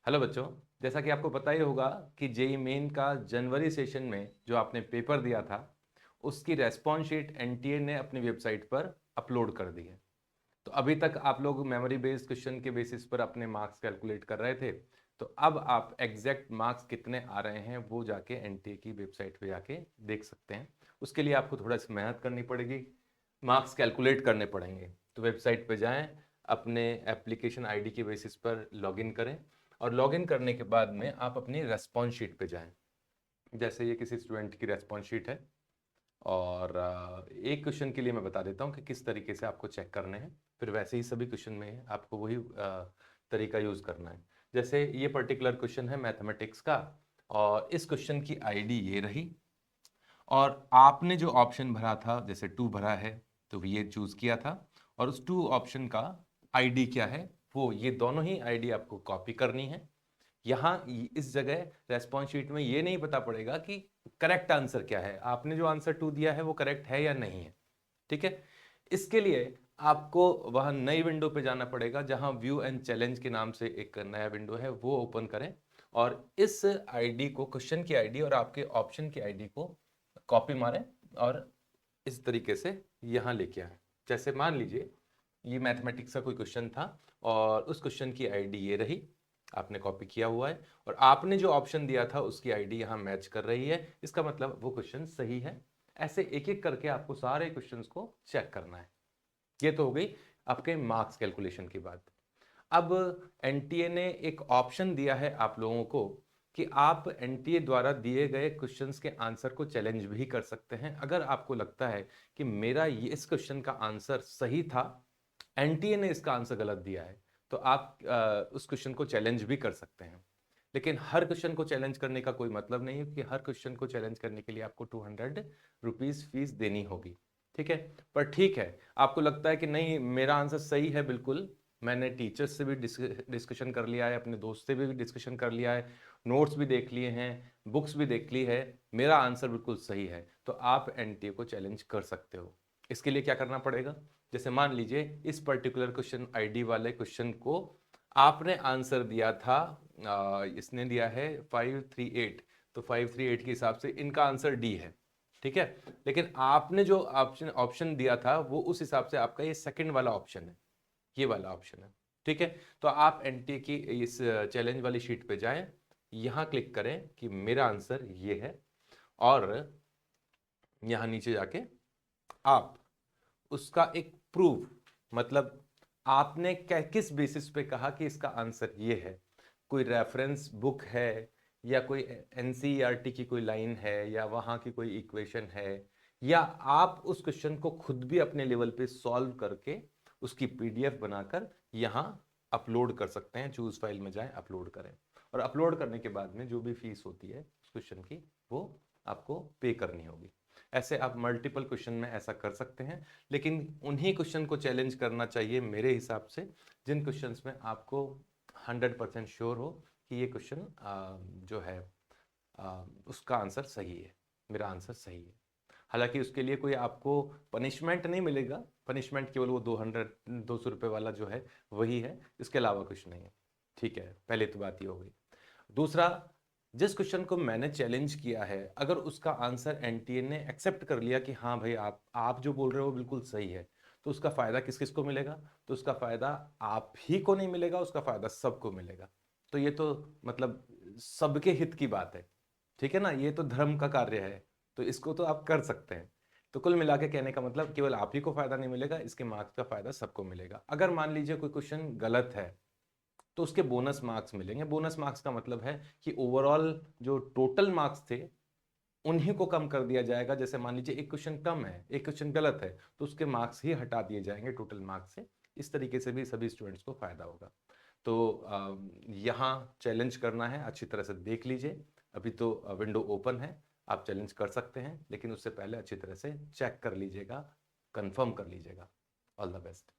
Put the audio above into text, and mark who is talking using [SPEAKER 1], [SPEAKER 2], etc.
[SPEAKER 1] Hello बच्चों। जैसा कि आपको पता ही होगा कि जेई मेन का जनवरी सेशन में जो आपने पेपर दिया था उसकी रेस्पॉन्स शीट एनटीए ने अपनी वेबसाइट पर अपलोड कर दी है। तो अभी तक आप लोग मेमोरी बेस्ड क्वेश्चन के बेसिस पर अपने मार्क्स कैलकुलेट कर रहे थे। तो अब आप एग्जैक्ट मार्क्स कितने आ रहे हैं वो जाके एनटीए की वेबसाइट पे जाके देख सकते हैं। उसके लिए आपको थोड़ा सी मेहनत करनी पड़ेगी, मार्क्स कैलकुलेट करने पड़ेंगे। तो वेबसाइट पे जाएं, अपने एप्लीकेशन आईडी के बेसिस पर लॉगिन करें और लॉगिन करने के बाद में आप अपनी रेस्पॉन्स शीट पे जाएं। जैसे ये किसी स्टूडेंट की रेस्पॉन्स शीट है और एक क्वेश्चन के लिए मैं बता देता हूँ कि किस तरीके से आपको चेक करने हैं, फिर वैसे ही सभी क्वेश्चन में आपको वही तरीका यूज़ करना है। जैसे ये पर्टिकुलर क्वेश्चन है मैथमेटिक्स का और इस क्वेश्चन की आईडी ये रही और आपने जो ऑप्शन भरा था, जैसे 2 भरा है तो ये चूज़ किया था और उस 2 ऑप्शन का आईडी क्या है, वो ये दोनों ही आईडी आपको कॉपी करनी है। यहाँ इस जगह रेस्पॉन्स शीट में ये नहीं पता पड़ेगा कि करेक्ट आंसर क्या है, आपने जो आंसर 2 दिया है वो करेक्ट है या नहीं है। ठीक है, इसके लिए आपको वहां नई विंडो पे जाना पड़ेगा जहां व्यू एंड चैलेंज के नाम से एक नया विंडो है, वो ओपन करें और इस आईडी को, क्वेश्चन की आईडी और आपके ऑप्शन की आईडी को कॉपी मारें और इस तरीके से यहां लेके आए। जैसे मान लीजिए ये मैथमेटिक्स का कोई क्वेश्चन था और उस क्वेश्चन की आईडी ये रही, आपने कॉपी किया हुआ है और आपने जो ऑप्शन दिया था उसकी आईडी यहाँ मैच कर रही है, इसका मतलब वो क्वेश्चन सही है। ऐसे एक एक करके आपको सारे क्वेश्चंस को चेक करना है। ये तो हो गई आपके मार्क्स कैलकुलेशन की बात। अब एनटीए ने एक ऑप्शन दिया है आप लोगों को कि आप एनटीए द्वारा दिए गए क्वेश्चंस के आंसर को चैलेंज भी कर सकते हैं। अगर आपको लगता है कि मेरा ये इस क्वेश्चन का आंसर सही था, एनटीए ने इसका आंसर गलत दिया है, तो आप उस क्वेश्चन को चैलेंज भी कर सकते हैं। लेकिन हर क्वेश्चन को चैलेंज करने का कोई मतलब नहीं है कि हर क्वेश्चन को चैलेंज करने के लिए आपको 200 रुपीज फीस देनी होगी। ठीक है, पर ठीक है, आपको लगता है कि नहीं मेरा आंसर सही है बिल्कुल, मैंने टीचर्स से भी डिस्कशन कर लिया है, अपने दोस्त से भी डिस्कशन कर लिया है, नोट्स भी देख लिए हैं, बुक्स भी देख ली है, मेरा आंसर बिल्कुल सही है, तो आप एनटीए को चैलेंज कर सकते हो। इसके लिए क्या करना पड़ेगा, जैसे मान लीजिए इस पर्टिकुलर क्वेश्चन आईडी वाले क्वेश्चन को आपने आंसर दिया था, इसने दिया है 538, तो 538 के हिसाब से इनका आंसर डी है। ठीक है, लेकिन आपने जो ऑप्शन ऑप्शन दिया था वो उस हिसाब से आपका ये सेकंड वाला ऑप्शन है, ये वाला ऑप्शन है। ठीक है, तो आप एनटी की इस चैलेंज वाली शीट पे जाएं, यहां क्लिक करें कि मेरा आंसर ये है और यहां नीचे जाके आप उसका एक प्रूफ, मतलब आपने किस बेसिस पे कहा कि इसका आंसर ये है, कोई रेफरेंस बुक है या कोई एनसीईआरटी की कोई लाइन है या वहां की कोई इक्वेशन है, या आप उस क्वेश्चन को खुद भी अपने लेवल पे सॉल्व करके उसकी पीडीएफ बनाकर यहां अपलोड कर सकते हैं। चूज फाइल में जाएं, अपलोड करें और अपलोड करने के बाद में जो भी फीस होती है उस क्वेश्चन की वो आपको पे करनी होगी। ऐसे आप मल्टीपल क्वेश्चन में ऐसा कर सकते हैं, लेकिन उन्हीं क्वेश्चन को चैलेंज करना चाहिए मेरे हिसाब से जिन क्वेश्चंस में आपको 100% श्योर हो कि ये क्वेश्चन जो है उसका आंसर सही है, मेरा आंसर सही है। हालांकि उसके लिए कोई आपको पनिशमेंट नहीं मिलेगा, पनिशमेंट केवल वो 200 रुपये वाला जो है वही है, इसके अलावा कुछ नहीं है। ठीक है, पहले तो बात ये हो गई। दूसरा, जिस क्वेश्चन को मैंने चैलेंज किया है अगर उसका आंसर एनटीए ने एक्सेप्ट कर लिया कि हाँ भाई आप जो बोल रहे हो बिल्कुल सही है, तो उसका फायदा किस किस को मिलेगा, तो उसका फायदा आप ही को नहीं मिलेगा, उसका फायदा सबको मिलेगा। तो ये तो मतलब सबके हित की बात है। ठीक है ना, ये तो धर्म का कार्य है, तो इसको तो आप कर सकते हैं। तो कुल मिला के कहने का मतलब केवल आप ही को फायदा नहीं मिलेगा, इसके मार्क्स का फायदा सबको मिलेगा। अगर मान लीजिए कोई क्वेश्चन गलत है तो उसके बोनस मार्क्स मिलेंगे। बोनस मार्क्स का मतलब है कि ओवरऑल जो टोटल मार्क्स थे उन्हीं को कम कर दिया जाएगा। जैसे मान लीजिए एक क्वेश्चन कम है, एक क्वेश्चन गलत है, तो उसके मार्क्स ही हटा दिए जाएंगे टोटल मार्क्स से। इस तरीके से भी सभी स्टूडेंट्स को फायदा होगा। तो यहाँ चैलेंज करना है, अच्छी तरह से देख लीजिए। अभी तो विंडो ओपन है, आप चैलेंज कर सकते हैं, लेकिन उससे पहले अच्छी तरह से चेक कर लीजिएगा, कंफर्म कर लीजिएगा। All the best.